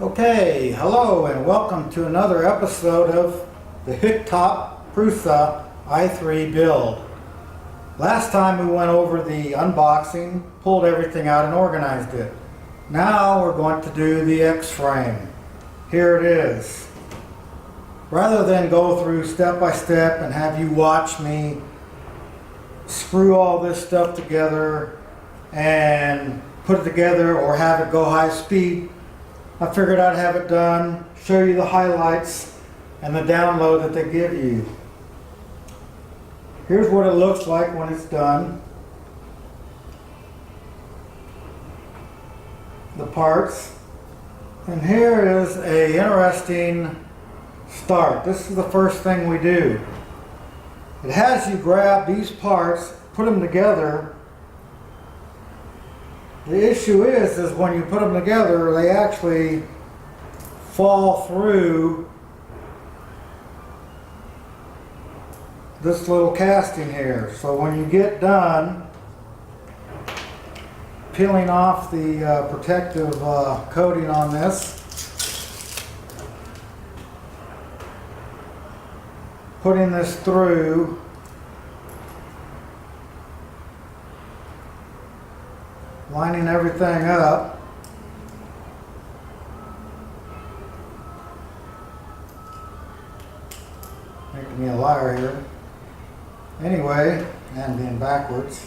Okay, hello and welcome to another episode of the HicTop Prusa i3 build. Last time we went over the unboxing, pulled everything out and organized it. Now we're going to do the X-frame. Here it is. Rather than go through step by step and have you watch me screw all this stuff together and put it together or have it go high speed, I figured I'd have it done, show you the highlights and the download that they give you. Here's what it looks like when it's done. The parts. And here is a interesting start. This is the first thing we do. It has you grab these parts, put them together. The issue is when you put them together, they actually fall through this little casting here. So when you get done peeling off the protective coating on this, putting this through, lining everything up, making me a liar here. Anyway, and being backwards.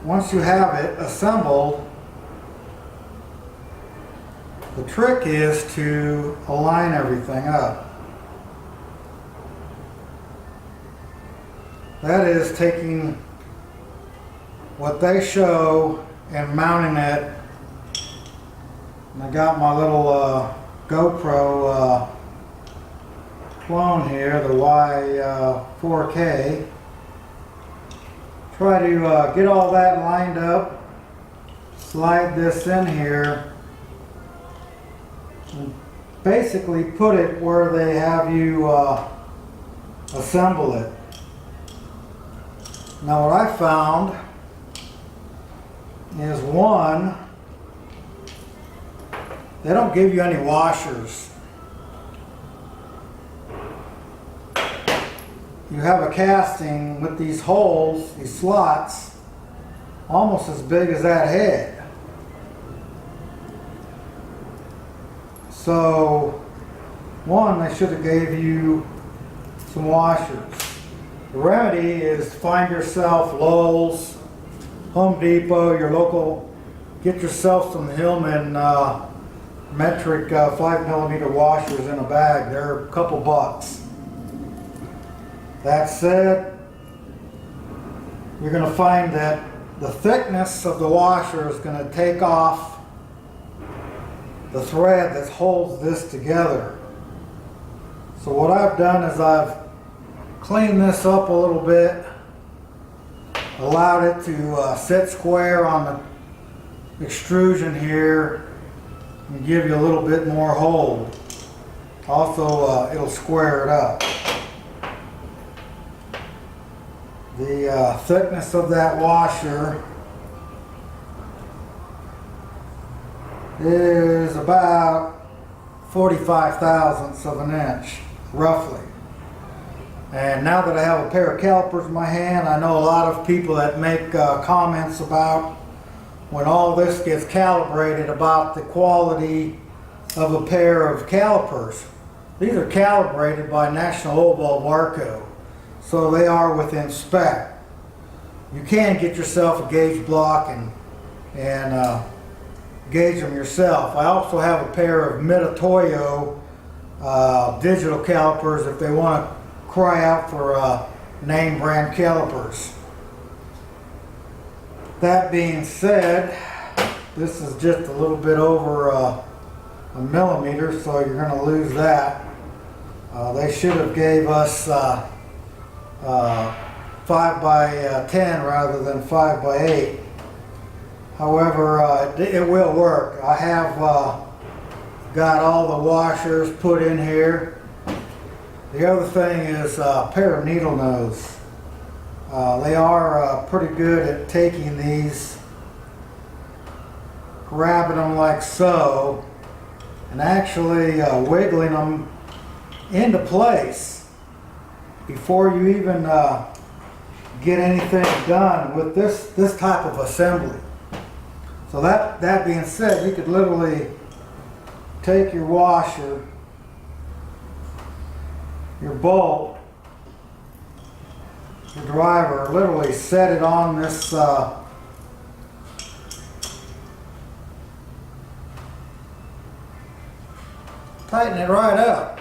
Once you have it assembled, the trick is to align everything up. That is taking what they show and mounting it. And I got my little GoPro clone here, the Y4K. Try to get all that lined up, slide this in here, and basically put it where they have you assemble it. Now what I found is one, they don't give you any washers. You have a casting with these holes, these slots, almost as big as that head. So one, they should have gave you some washers. The remedy is to find yourself Lowe's, Home Depot, your local, get yourself some Hillman metric 5mm washers in a bag. They're a couple bucks. That said, you're going to find that the thickness of the washer is going to take off the thread that holds this together. So what I've done is I've cleaned this up a little bit, allowed it to sit square on the extrusion here and give you a little bit more hold. Also, it'll square it up. The thickness of that washer is about 45 thousandths of an inch, roughly. And now that I have a pair of calipers in my hand, I know a lot of people that make comments about when all this gets calibrated about the quality of a pair of calipers. These are calibrated by National Oval Varco, so they are within spec. You can get yourself a gauge block and gauge them yourself. I also have a pair of Mitutoyo digital calipers if they want to cry out for name brand calipers. That being said, this is just a little bit over a millimeter, so you're going to lose that. They should have gave us 5 by 10 rather than 5 by 8. However, it will work. I have got all the washers put in here. The other thing is a pair of needle nose. They are pretty good at taking these grabbing them like so and actually wiggling them into place before you even get anything done with this type of assembly. So that being said, you could literally take your washer, your bolt, your driver, literally set it on this tighten it right up.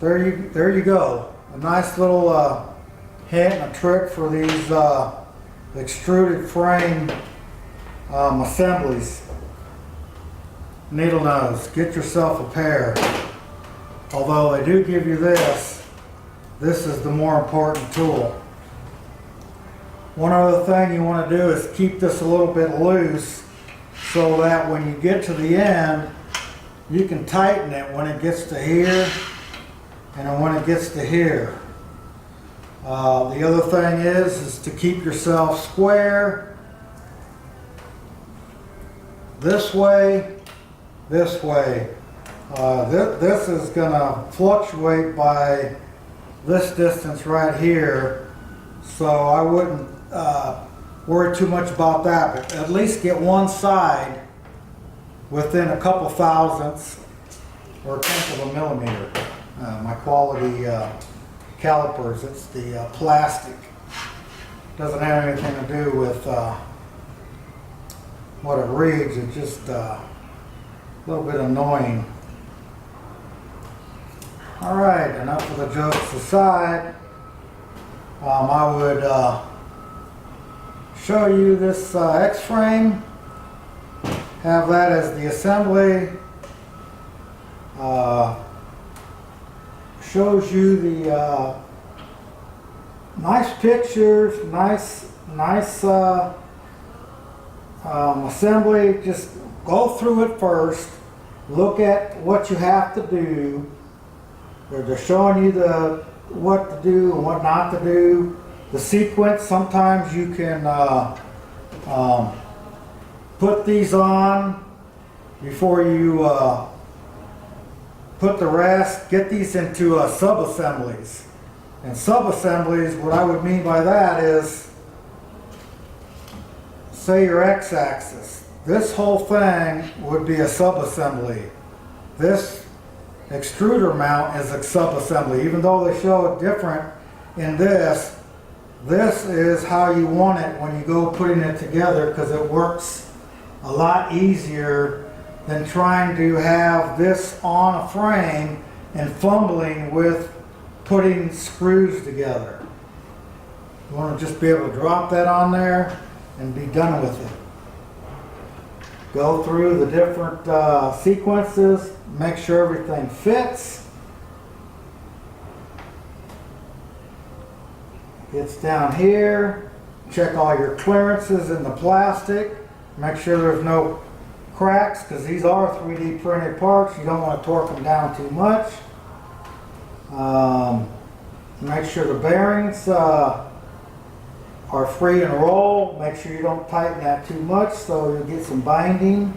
There you go. A nice little hint and a trick for these extruded frame assemblies. Needle nose, get yourself a pair. Although they do give you this is the more important tool. One other thing you want to do is keep this a little bit loose so that when you get to the end, you can tighten it when it gets to here and when it gets to here. The other thing is to keep yourself square this way, this way. This is going to fluctuate by this distance right here, so I wouldn't worry too much about that, but at least get one side within a couple thousandths or a tenth of a millimeter. My quality calipers, it's the plastic. Doesn't have anything to do with what it reads. It's just a little bit annoying. All right, enough of the jokes aside. I would show you this X-frame. Have that as the assembly. Shows you the nice pictures, nice assembly. Just go through it first. Look at what you have to do. They're showing you what to do and what not to do. The sequence, sometimes you can put these on before you put the rest. Get these into sub-assemblies. And sub-assemblies, what I would mean by that is, say your x-axis. This whole thing would be a sub-assembly. This extruder mount is a sub-assembly. Even though they show it different in this is how you want it when you go putting it together, because it works a lot easier than trying to have this on a frame and fumbling with putting screws together. You want to just be able to drop that on there and be done with it. Go through the different sequences, make sure everything fits. It's down here. Check all your clearances in the plastic. Make sure there's no cracks, because these are 3D printed parts. You don't want to torque them down too much. Make sure the bearings are free and roll. Make sure you don't tighten that too much so you'll get some binding.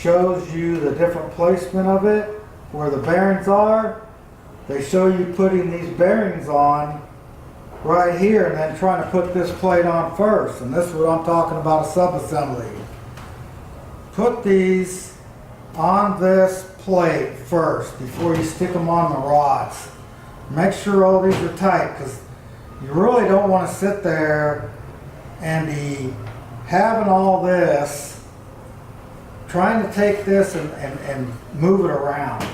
Shows you the different placement of it, where the bearings are. They show you putting these bearings on right here and then trying to put this plate on first. And this is what I'm talking about, a sub-assembly. Put these on this plate first before you stick them on the rods. Make sure all these are tight, because you really don't want to sit there and be having all this, trying to take this and move it around.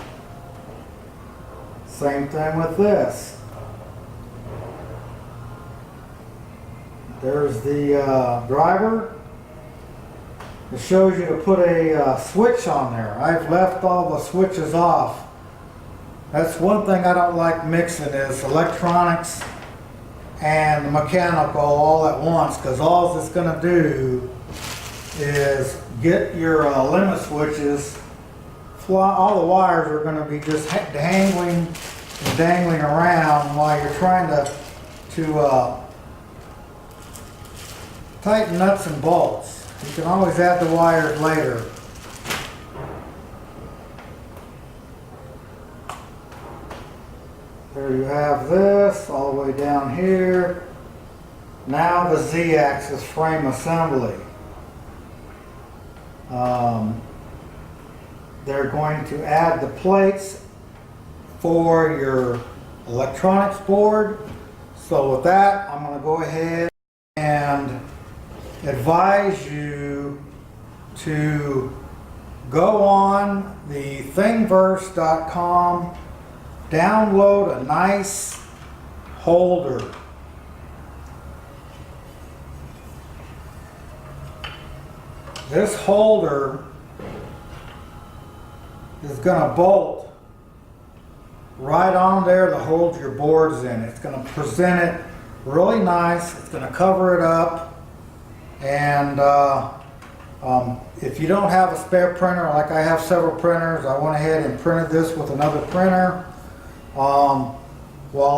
Same thing with this. There's the driver. It shows you to put a switch on there. I've left all the switches off. That's one thing I don't like mixing, is electronics and mechanical all at once, because all it's going to do is get your limit switches, all the wires are going to be just dangling and dangling around while you're trying to tighten nuts and bolts. You can always add the wires later. There you have this, all the way down here. Now the Z-axis frame assembly. They're going to add the plates for your electronics board. So with that, I'm going to go ahead and advise you to go on the thinverse.com, download a nice holder. This holder is going to bolt right on there to hold your boards in. It's going to present it really nice. It's going to cover it up. And if you don't have a spare printer, like I have several printers, I went ahead and printed this with another printer. While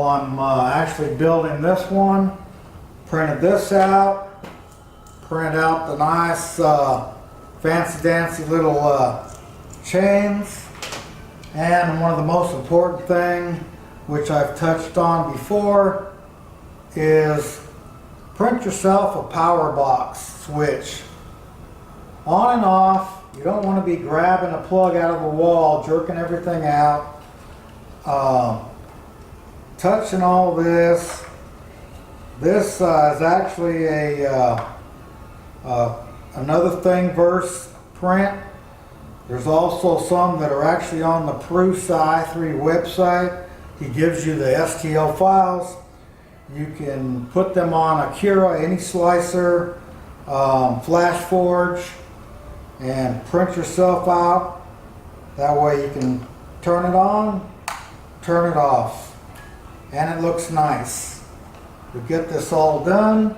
I'm actually building this one, printed this out, printed out the nice fancy dancy little chains, and one of the most important thing, which I've touched on before, is print yourself a power box switch. On and off. You don't want to be grabbing a plug out of a wall, jerking everything out, touching all this. This is actually another Thinverse print. There's also some that are actually on the Prusa i3 website. He gives you the STL files. You can put them on a Cura, any slicer, Flash Forge, and print yourself out. That way you can turn it on, turn it off, and it looks nice. We get this all done.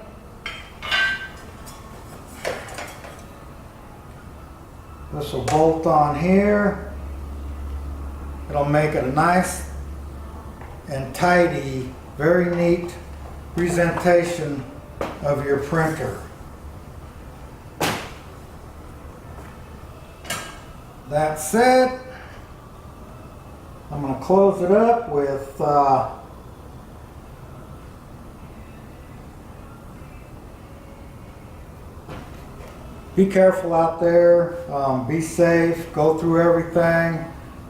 This will bolt on here. It'll make it a nice and tidy, very neat presentation of your printer. That said, I'm going to close it up with be careful out there, be safe, go through everything,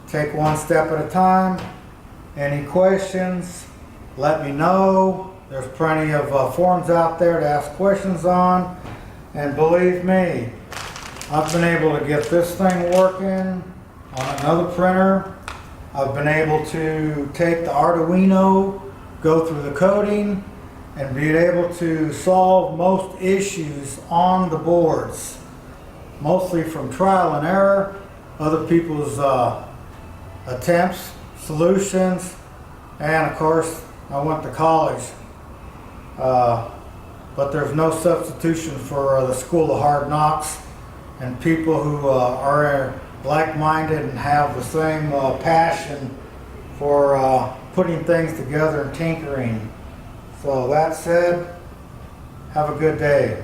take one step at a time. Any questions, let me know. There's plenty of forums out there to ask questions on, and believe me, I've been able to get this thing working on another printer. I've been able to take the Arduino, go through the coding, and be able to solve most issues on the boards, mostly from trial and error, other people's attempts, solutions, and of course I went to college, but there's no substitution for the School of Hard Knocks and people who are like-minded and have the same passion for putting things together and tinkering. So that said, have a good day.